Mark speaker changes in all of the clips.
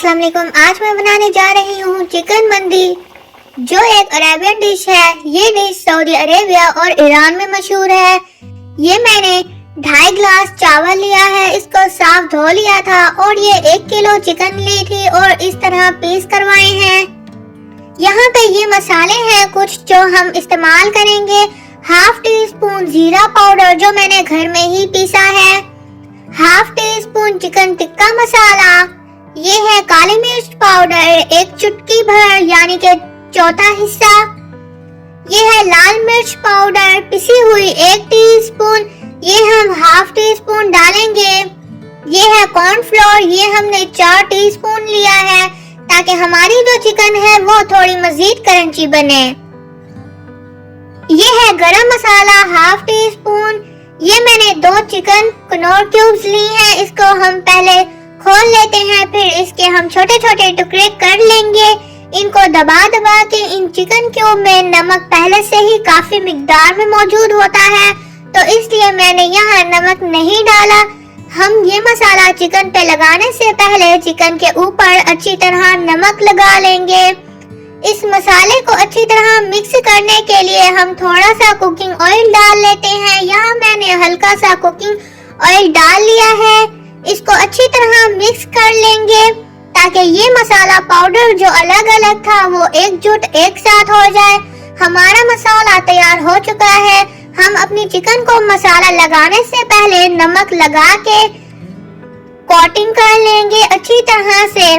Speaker 1: अस्सलाम वालेकुम। आज मैं बनाने जा रही हूँ चिकन मंदी, जो एक अरेबियन डिश है। ये डिश सऊदी अरेबिया और ईरान में मशहूर है। ये मैंने 2.5 गिलास चावल लिया है, इसको साफ धो लिया था और ये 1 किलो चिकन ली थी और इस तरह पीस करवाए हैं। यहाँ पे ये मसाले हैं कुछ जो हम इस्तेमाल करेंगे। 1/2 टीस्पून जीरा पाउडर जो मैंने घर में ही पीसा है, 1/2 टीस्पून चिकन टिक्का मसाला, ये है काली मिर्च पाउडर 1 चुटकी भर यानी कि चौथा हिस्सा, ये है लाल मिर्च पाउडर पिसी हुई 1 टीस्पून, ये हम 1/2 टीस्पून डालेंगे। ये है कॉर्नफ्लोर, ये हमने 4 टीस्पून लिया है ताकि हमारी जो चिकन है वो थोड़ी मजीद क्रंची बने। ये है गरम मसाला 1/2 टीस्पून, ये मैंने 2 चिकन कनौर क्यूब्स ली हैं, इसको हम पहले खोल लेते हैं, फिर इसके हम छोटे छोटे टुकड़े कर लेंगे। इनको दबा दबा के इन चिकन क्यूब में नमक पहले से ही काफी मिकदार में मौजूद होता है, तो इसलिए मैंने यहाँ नमक नहीं डाला। हम ये मसाला चिकन पे लगाने से पहले चिकन के ऊपर अच्छी तरह नमक लगा लेंगे। इस मसाले को अच्छी तरह मिक्स करने के लिए हम थोड़ा सा कुकिंग ऑयल डाल लेते हैं। यहाँ मैंने हल्का सा कुकिंग ऑयल डाल लिया है, इसको अच्छी तरह मिक्स कर लेंगे ताकि ये मसाला पाउडर जो अलग अलग था वो एकजुट एक साथ हो जाए। हमारा मसाला तैयार हो चुका है। हम अपनी चिकन को मसाला लगाने से पहले नमक लगा के कोटिंग कर लेंगे अच्छी तरह से।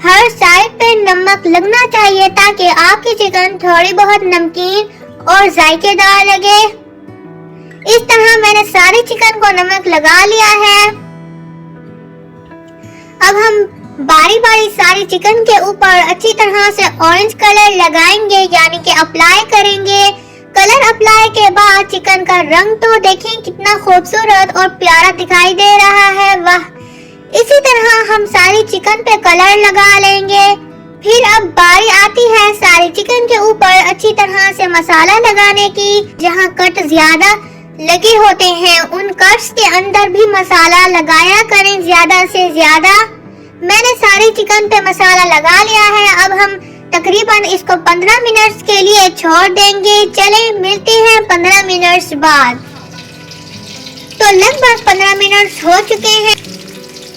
Speaker 1: हर साइड पे नमक लगना चाहिए ताकि आपकी चिकन थोड़ी बहुत नमकीन और जायकेदार लगे। इस तरह मैंने सारी चिकन को नमक लगा लिया है। अब हम बारी बारी सारी चिकन के ऊपर अच्छी तरह से ऑरेंज कलर लगाएंगे यानी कि अप्लाई करेंगे। कलर अप्लाई के बाद चिकन का रंग तो देखें कितना खूबसूरत और प्यारा दिखाई दे रहा है, वाह। इसी तरह हम सारी चिकन पे कलर लगा लेंगे। फिर अब बारी आती है सारी चिकन के ऊपर अच्छी तरह से मसाला लगाने की। जहाँ कट ज्यादा लगे होते हैं उन कट्स के अंदर भी मसाला लगाया करें ज्यादा से ज्यादा। मैंने सारी चिकन पे मसाला लगा लिया है। अब हम तकरीबन इसको 15 मिनट के लिए छोड़ देंगे। चले मिलते हैं 15 मिनट बाद। तो लगभग 15 मिनट हो चुके हैं।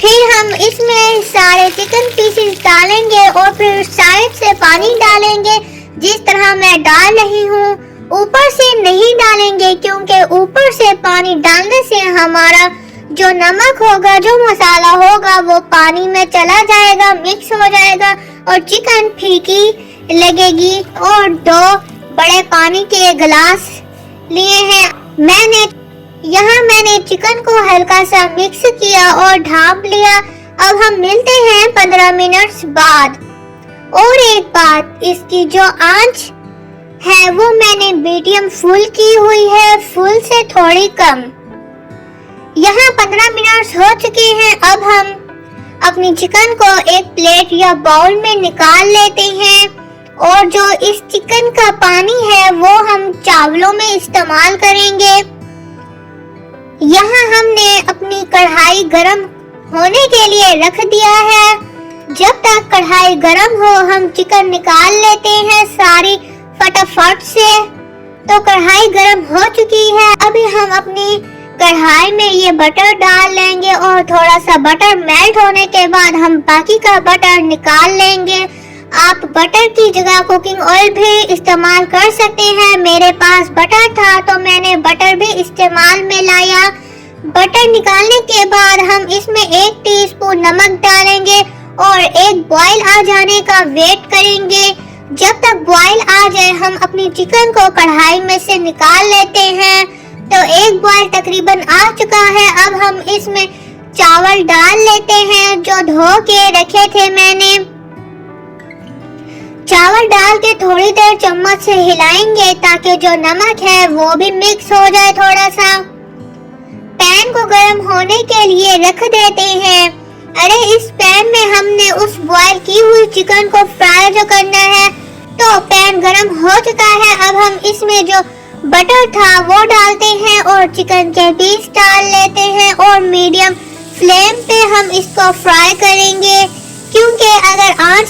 Speaker 1: फिर हम इसमें सारे चिकन पीसेस डालेंगे और फिर साइड से पानी डालेंगे जिस तरह मैं डाल रही हूँ। ऊपर से नहीं डालेंगे क्योंकि ऊपर से पानी डालने से हमारा जो नमक होगा, जो मसाला होगा वो पानी में चला जाएगा, मिक्स हो जाएगा और चिकन फीकी लगेगी। और 2 बड़े पानी के गिलास लिए हैं मैंने चिकन को हल्का सा मिक्स किया और ढाँप लिया। अब हम मिलते हैं 15 मिनट बाद। और एक बात, इसकी जो आंच है वो मैंने मीडियम फुल की हुई है, फुल से थोड़ी कम। यहाँ 15 मिनट हो चुके हैं। अब हम अपनी चिकन को एक प्लेट या बाउल में निकाल लेते हैं और जो इस चिकन का पानी है वो हम चावलों में इस्तेमाल करेंगे। यहाँ हमने अपनी कढ़ाई गरम होने के लिए रख दिया है। जब तक कढ़ाई गरम हो हम चिकन निकाल लेते हैं सारी फटाफट से। तो कढ़ाई गरम हो चुकी है। अभी हम अपनी कढ़ाई में ये बटर डाल लेंगे और थोड़ा सा बटर मेल्ट होने के बाद हम बाकी का बटर निकाल लेंगे। आप बटर की जगह कुकिंग ऑयल भी इस्तेमाल कर सकते हैं। मेरे पास बटर था तो मैंने बटर भी इस्तेमाल में लाया। बटर निकालने के बाद हम इसमें 1 टीस्पून नमक डालेंगे और एक बॉईल आ जाने का वेट करेंगे। जब तक बॉईल आ जाए हम अपनी चिकन को कढ़ाई में से निकाल लेते हैं। तो एक बॉईल तकरीबन आ चुका है। अब हम इसमें चावल डाल लेते हैं जो धो के रखे थे मैंने। चावल डाल के थोड़ी देर चम्मच से हिलाएंगे ताकि जो नमक है वो भी मिक्स हो जाए थोड़ा सा। पैन को गर्म होने के लिए रख देते हैं। अरे इस पैन में हमने उस बॉईल की हुई चिकन को फ्राई जो करना है। तो पैन गर्म हो चुका है। अब हम इसमें जो बटर था वो डालते हैं और चिकन के पीस डाल लेते हैं और मीडियम फ्लेम पे हम इसको फ्राई करेंगे। क्योंकि